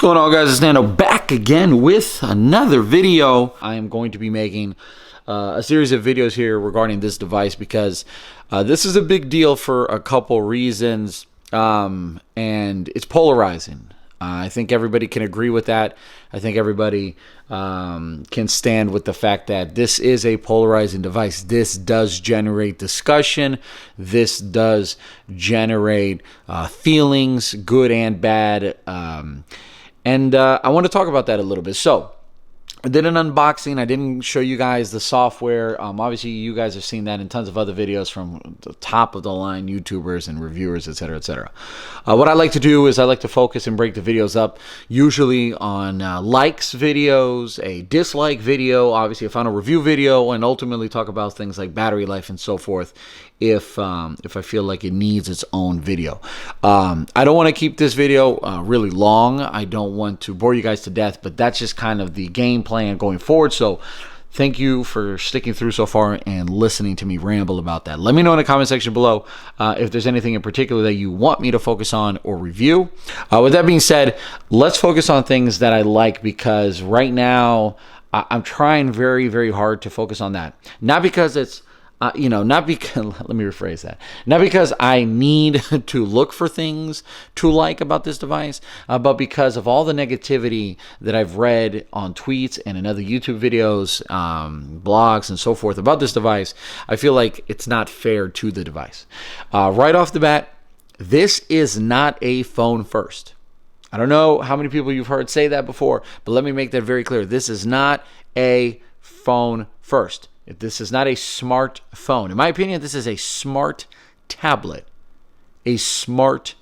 Going on, guys? It's Nano back again with another video. I am going to be making a series of videos here regarding this device because this is a big deal for a couple reasons, and it's polarizing. I think everybody can agree with that. I think everybody can stand with the fact that this is a polarizing device. This does generate discussion. This does generate feelings, good and bad. And I want to talk about that a little bit. So I did an unboxing. I didn't show you guys the software. Obviously, you guys have seen that in tons of other videos from the top of the line YouTubers and reviewers, etc., etc. What I like to do is I like to focus and break the videos up, usually on likes videos, a dislike video, obviously a final review video, and ultimately talk about things like battery life and so forth if I feel like it needs its own video. I don't want to keep this video really long. I don't want to bore you guys to death, but that's just kind of the game plan going forward. So thank you for sticking through so far and listening to me ramble about that. Let me know in the comment section below if there's anything in particular that you want me to focus on or review. With that being said, let's focus on things that I like, because right now I'm trying very, very hard to focus on that. Not because it's not because, let me rephrase that. Not because I need to look for things to like about this device, but because of all the negativity that I've read on tweets and in other YouTube videos, blogs, and so forth about this device. I feel like it's not fair to the device. Right off the bat, this is not a phone first. I don't know how many people you've heard say that before, but let me make that very clear. This is not a phone first. This is not a smartphone. In my opinion, this is a smart tablet, a smart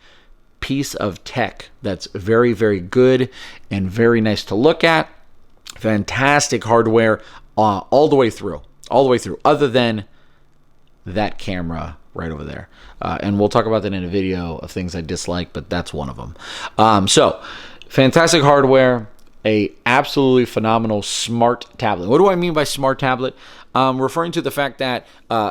piece of tech that's very, very good and very nice to look at. Fantastic hardware all the way through, other than that camera right over there. And we'll talk about that in a video of things I dislike, but that's one of them. So fantastic hardware, a absolutely phenomenal smart tablet. What do I mean by smart tablet? Referring to the fact that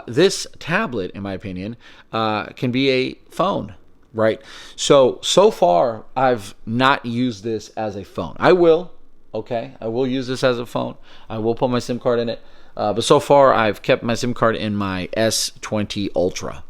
this tablet, in my opinion, can be a phone, right? So far, I've not used this as a phone. I will use this as a phone. I will put my SIM card in it. But so far, I've kept my SIM card in my S20 Ultra.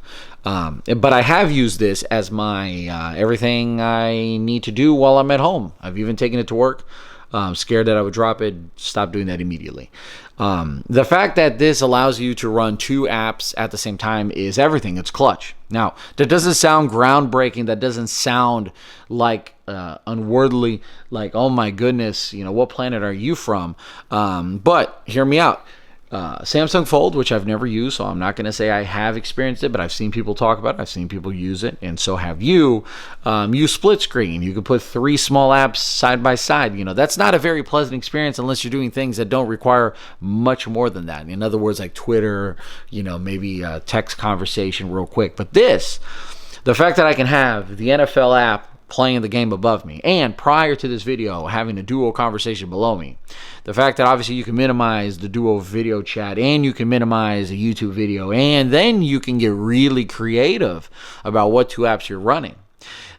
But I have used this as my everything I need to do while I'm at home. I've even taken it to work. I'm scared that I would drop it. Stop doing that immediately. The fact that this allows you to run two apps at the same time is everything. It's clutch. Now, that doesn't sound groundbreaking. That doesn't sound like unworthily, like, oh my goodness, what planet are you from? But hear me out. Samsung Fold, which I've never used, so I'm not going to say I have experienced it, but I've seen people talk about it. I've seen people use it, and so have you. Use split screen. You can put three small apps side by side. That's not a very pleasant experience unless you're doing things that don't require much more than that. In other words, like Twitter, maybe a text conversation real quick. But the fact that I can have the NFL app playing the game above me, and prior to this video having a duo conversation below me, the fact that obviously you can minimize the duo video chat, and you can minimize a YouTube video, and then you can get really creative about what two apps you're running.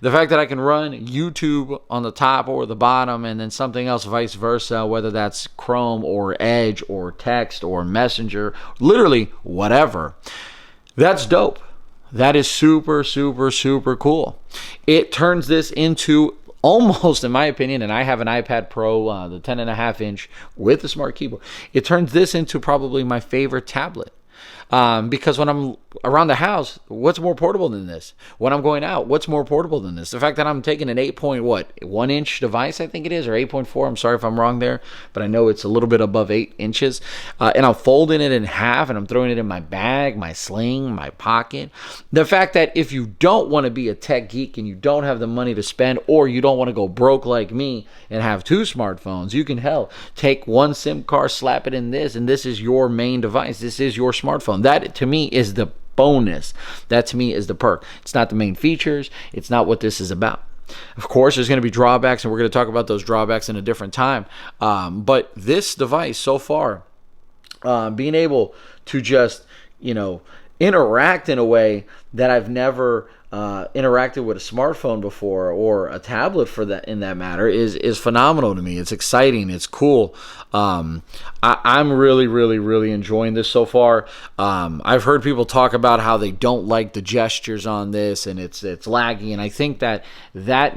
The fact that I can run YouTube on the top or the bottom, and then something else vice versa, whether that's Chrome or Edge or text or Messenger, literally whatever, that's dope. That is super, super, super cool. It turns this into almost, in my opinion, and I have an iPad Pro, the 10.5-inch with the smart keyboard. It turns this into probably my favorite tablet. Because when I'm around the house, what's more portable than this? When I'm going out, what's more portable than this? The fact that I'm taking an 1-inch device, I think it is, or 8.4. I'm sorry if I'm wrong there, but I know it's a little bit above 8 inches. And I'm folding it in half, and I'm throwing it in my bag, my sling, my pocket. The fact that if you don't want to be a tech geek and you don't have the money to spend, or you don't want to go broke like me and have two smartphones, you can take one SIM card, slap it in this, and this is your main device. This is your smartphone. That to me is the bonus. That to me is the perk. It's not the main features. It's not what this is about. Of course, there's going to be drawbacks, and we're going to talk about those drawbacks in a different time. But this device so far, being able to just, interact in a way that I've never interacted with a smartphone before, or a tablet for that, in that matter, is phenomenal to me. It's exciting. It's cool. I'm really enjoying this so far. I've heard people talk about how they don't like the gestures on this, and it's laggy, and I think that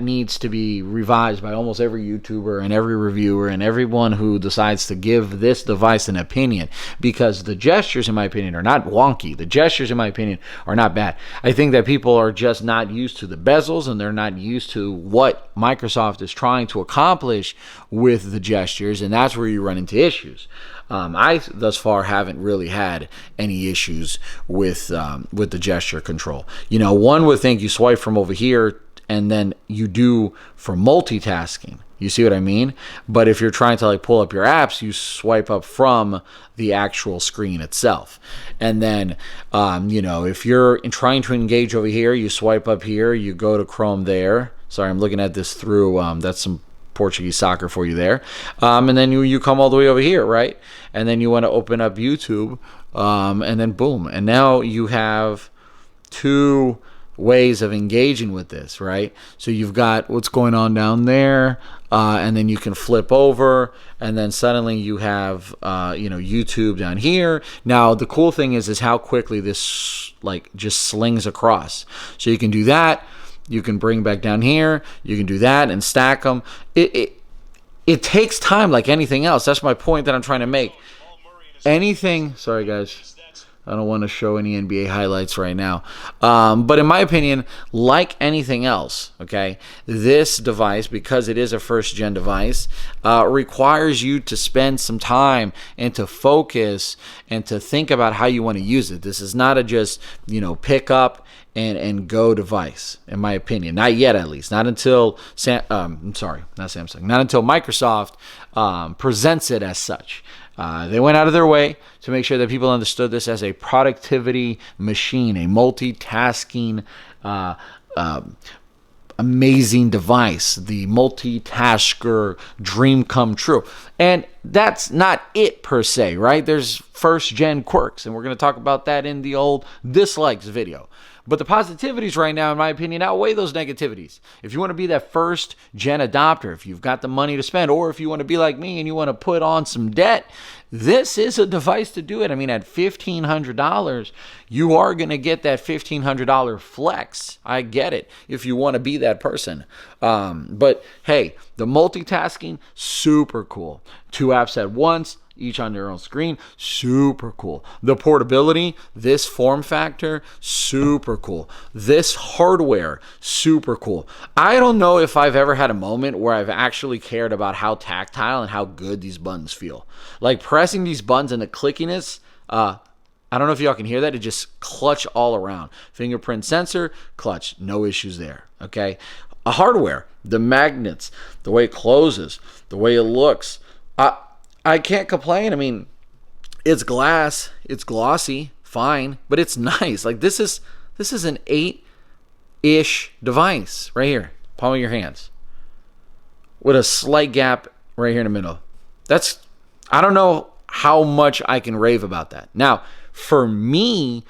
needs to be revised by almost every YouTuber and every reviewer and everyone who decides to give this device an opinion, because the gestures, in my opinion, are not wonky. The gestures, in my opinion, are not bad. I think that people are just not used to the bezels, and they're not used to what Microsoft is trying to accomplish with the gestures, and that's where you run into issues. I thus far haven't really had any issues with the gesture control. One would think you swipe from over here, and then you do for multitasking. You see what I mean? But if you're trying to pull up your apps, you swipe up from the actual screen itself. And then, if you're trying to engage over here, you swipe up here, you go to Chrome there. Sorry, I'm looking at this through, that's some Portuguese soccer for you there. And then you come all the way over here, right? And then you want to open up YouTube, and then boom. And now you have two ways of engaging with this, right? So you've got what's going on down there, and then you can flip over, and then suddenly you have YouTube down here. Now the cool thing is how quickly this just slings across. So you can do that, you can bring back down here, you can do that and stack them. It takes time, like anything else. That's my point that I'm trying to make. Anything, sorry guys, I don't want to show any NBA highlights right now. But in my opinion, like anything else, okay, this device, because it is a first-gen device, requires you to spend some time and to focus and to think about how you want to use it. This is not a just, pick up and go device, in my opinion. Not yet, at least. Not until, not until Microsoft presents it as such. They went out of their way to make sure that people understood this as a productivity machine, a multitasking, amazing device, the multitasker dream come true. And that's not it per se, right? There's first-gen quirks, and we're going to talk about that in the old dislikes video. But the positivities right now, in my opinion, outweigh those negativities. If you want to be that first-gen adopter, if you've got the money to spend, or if you want to be like me and you want to put on some debt, this is a device to do it. I mean, at $1,500, you are going to get that $1,500 flex. I get it, if you want to be that person. But hey, the multitasking, super cool. 2 apps at once, each on their own screen, super cool. The portability, this form factor, super cool. This hardware, super cool. I don't know if I've ever had a moment where I've actually cared about how tactile and how good these buttons feel. Like pressing these buttons and the clickiness, I don't know if y'all can hear that. It just clutch all around. Fingerprint sensor, clutch, no issues there, okay? A hardware, the magnets, the way it closes, the way it looks, I can't complain. I mean, it's glass, it's glossy, fine, but it's nice. Like this is an 8-ish device right here, palm of your hands, with a slight gap right here in the middle. I don't know how much I can rave about that. Now, for me,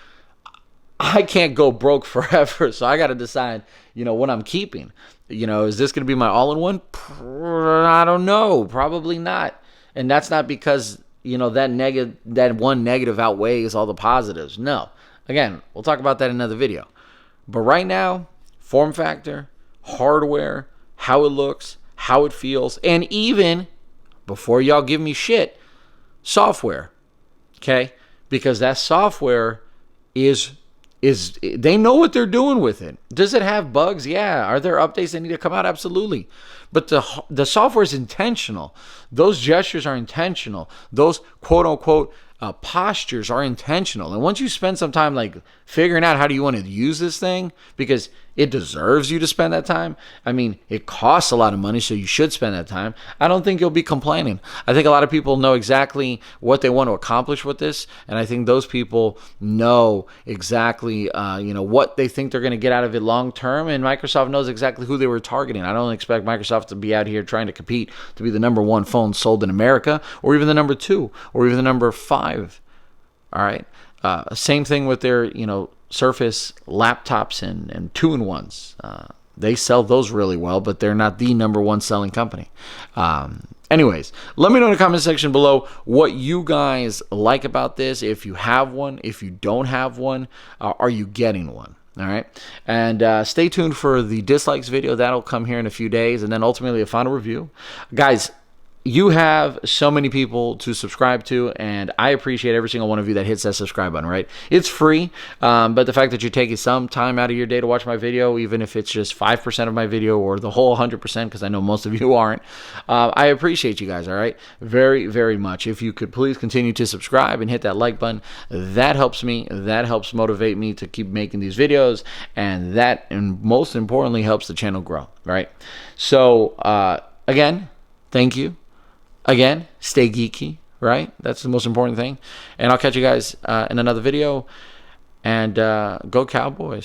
I can't go broke forever, so I got to decide, what I'm keeping. Is this going to be my all-in-one? I don't know. Probably not. And that's not because, that one negative outweighs all the positives. No. Again, we'll talk about that in another video. But right now, form factor, hardware, how it looks, how it feels, and even, before y'all give me shit, software. Okay? Because that software is they know what they're doing with it. Does it have bugs? Yeah. Are there updates that need to come out? Absolutely. But the software is intentional. Those gestures are intentional. Those quote unquote postures are intentional. And once you spend some time figuring out how do you want to use this thing, because it deserves you to spend that time. I mean, it costs a lot of money, so you should spend that time. I don't think you'll be complaining. I think a lot of people know exactly what they want to accomplish with this, and I think those people know exactly, what they think they're going to get out of it long term, and Microsoft knows exactly who they were targeting. I don't expect Microsoft to be out here trying to compete to be the number 1 phone sold in America, or even the number 2, or even the number 5. All right. Same thing with their, Surface laptops and two-in-ones. They sell those really well, but they're not the #1 selling company. Anyways, let me know in the comment section below what you guys like about this. If you have one, if you don't have one, are you getting one? All right. And stay tuned for the dislikes video. That'll come here in a few days. And then ultimately a final review. Guys, you have so many people to subscribe to, and I appreciate every single one of you that hits that subscribe button, right? It's free, but the fact that you're taking some time out of your day to watch my video, even if it's just 5% of my video or the whole 100%, because I know most of you aren't, I appreciate you guys, all right? Very, very much. If you could please continue to subscribe and hit that like button, that helps me. That helps motivate me to keep making these videos, and that, and most importantly, helps the channel grow, right? So, again, thank you. Again, stay geeky, right? That's the most important thing. And I'll catch you guys in another video. And go Cowboys.